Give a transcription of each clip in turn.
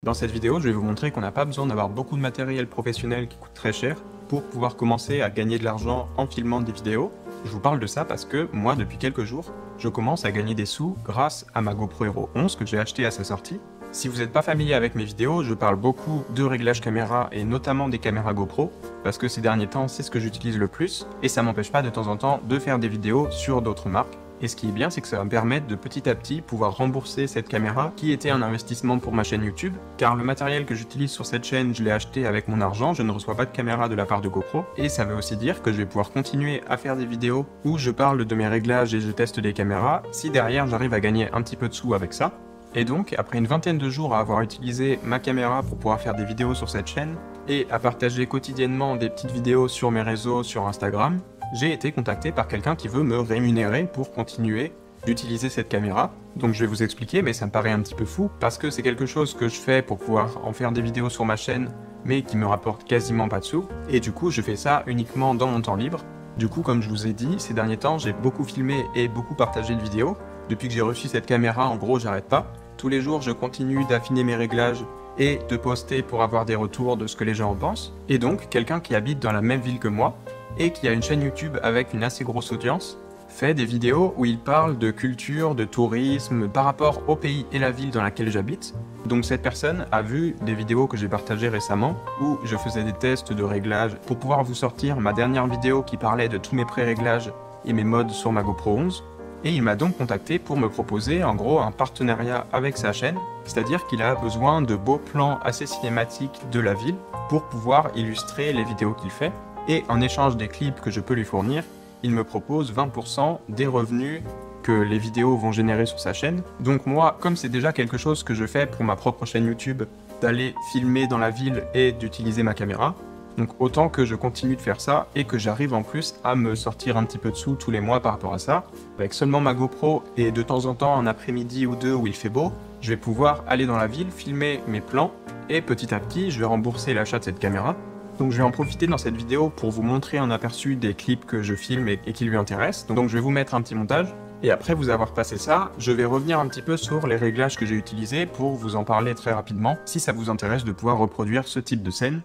Dans cette vidéo, je vais vous montrer qu'on n'a pas besoin d'avoir beaucoup de matériel professionnel qui coûte très cher pour pouvoir commencer à gagner de l'argent en filmant des vidéos. Je vous parle de ça parce que moi, depuis quelques jours, je commence à gagner des sous grâce à ma GoPro Hero 11 que j'ai acheté à sa sortie. Si vous n'êtes pas familier avec mes vidéos, je parle beaucoup de réglages caméra et notamment des caméras GoPro parce que ces derniers temps, c'est ce que j'utilise le plus et ça m'empêche pas de temps en temps de faire des vidéos sur d'autres marques. Et ce qui est bien, c'est que ça va me permettre de petit à petit pouvoir rembourser cette caméra qui était un investissement pour ma chaîne YouTube, car le matériel que j'utilise sur cette chaîne, je l'ai acheté avec mon argent, je ne reçois pas de caméra de la part de GoPro, et ça veut aussi dire que je vais pouvoir continuer à faire des vidéos où je parle de mes réglages et je teste des caméras, si derrière j'arrive à gagner un petit peu de sous avec ça. Et donc, après une vingtaine de jours à avoir utilisé ma caméra pour pouvoir faire des vidéos sur cette chaîne, et à partager quotidiennement des petites vidéos sur mes réseaux, sur Instagram, j'ai été contacté par quelqu'un qui veut me rémunérer pour continuer d'utiliser cette caméra. Donc je vais vous expliquer, mais ça me paraît un petit peu fou, parce que c'est quelque chose que je fais pour pouvoir en faire des vidéos sur ma chaîne, mais qui me rapporte quasiment pas de sous, et du coup je fais ça uniquement dans mon temps libre. Du coup, comme je vous ai dit, ces derniers temps, j'ai beaucoup filmé et beaucoup partagé de vidéos. Depuis que j'ai reçu cette caméra, en gros, j'arrête pas. Tous les jours, je continue d'affiner mes réglages et de poster pour avoir des retours de ce que les gens en pensent. Et donc, quelqu'un qui habite dans la même ville que moi, et qui a une chaîne YouTube avec une assez grosse audience, fait des vidéos où il parle de culture, de tourisme, par rapport au pays et la ville dans laquelle j'habite. Donc cette personne a vu des vidéos que j'ai partagées récemment, où je faisais des tests de réglages pour pouvoir vous sortir ma dernière vidéo qui parlait de tous mes pré-réglages et mes mods sur ma GoPro 11. Et il m'a donc contacté pour me proposer en gros un partenariat avec sa chaîne, c'est-à-dire qu'il a besoin de beaux plans assez cinématiques de la ville pour pouvoir illustrer les vidéos qu'il fait. Et en échange des clips que je peux lui fournir, il me propose 20% des revenus que les vidéos vont générer sur sa chaîne. Donc moi, comme c'est déjà quelque chose que je fais pour ma propre chaîne YouTube, d'aller filmer dans la ville et d'utiliser ma caméra, donc autant que je continue de faire ça et que j'arrive en plus à me sortir un petit peu de sous tous les mois par rapport à ça. Avec seulement ma GoPro et de temps en temps un après-midi ou deux où il fait beau, je vais pouvoir aller dans la ville, filmer mes plans et petit à petit, je vais rembourser l'achat de cette caméra. Donc je vais en profiter dans cette vidéo pour vous montrer un aperçu des clips que je filme et qui lui intéressent. Donc je vais vous mettre un petit montage. Et après vous avoir passé ça, je vais revenir un petit peu sur les réglages que j'ai utilisés pour vous en parler très rapidement, si ça vous intéresse de pouvoir reproduire ce type de scène.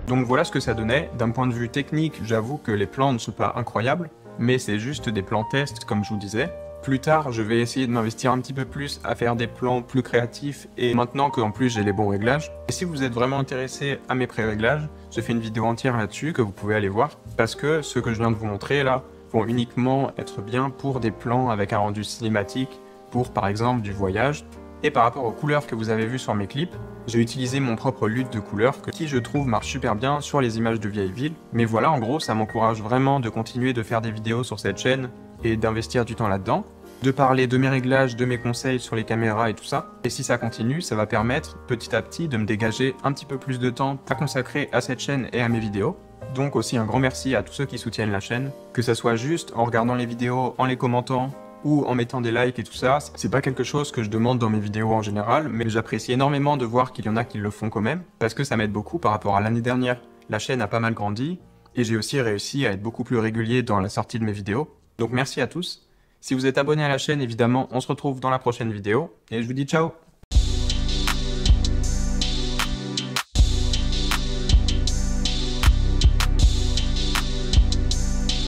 Donc voilà ce que ça donnait. D'un point de vue technique, j'avoue que les plans ne sont pas incroyables, mais c'est juste des plans tests comme je vous disais. Plus tard, je vais essayer de m'investir un petit peu plus à faire des plans plus créatifs et maintenant qu'en plus j'ai les bons réglages. Et si vous êtes vraiment intéressé à mes pré-réglages, j'ai fait une vidéo entière là-dessus que vous pouvez aller voir parce que ceux que je viens de vous montrer là vont uniquement être bien pour des plans avec un rendu cinématique, pour par exemple du voyage. Et par rapport aux couleurs que vous avez vues sur mes clips, j'ai utilisé mon propre lutte de couleurs qui je trouve marche super bien sur les images de vieilles villes. Mais voilà, en gros, ça m'encourage vraiment de continuer de faire des vidéos sur cette chaîne et d'investir du temps là-dedans, de parler de mes réglages, de mes conseils sur les caméras et tout ça. Et si ça continue, ça va permettre petit à petit de me dégager un petit peu plus de temps à consacrer à cette chaîne et à mes vidéos. Donc aussi un grand merci à tous ceux qui soutiennent la chaîne, que ça soit juste en regardant les vidéos, en les commentant, ou en mettant des likes et tout ça. C'est pas quelque chose que je demande dans mes vidéos en général, mais j'apprécie énormément de voir qu'il y en a qui le font quand même, parce que ça m'aide beaucoup par rapport à l'année dernière. La chaîne a pas mal grandi, et j'ai aussi réussi à être beaucoup plus régulier dans la sortie de mes vidéos. Donc merci à tous. Si vous êtes abonné à la chaîne, évidemment, on se retrouve dans la prochaine vidéo, et je vous dis ciao!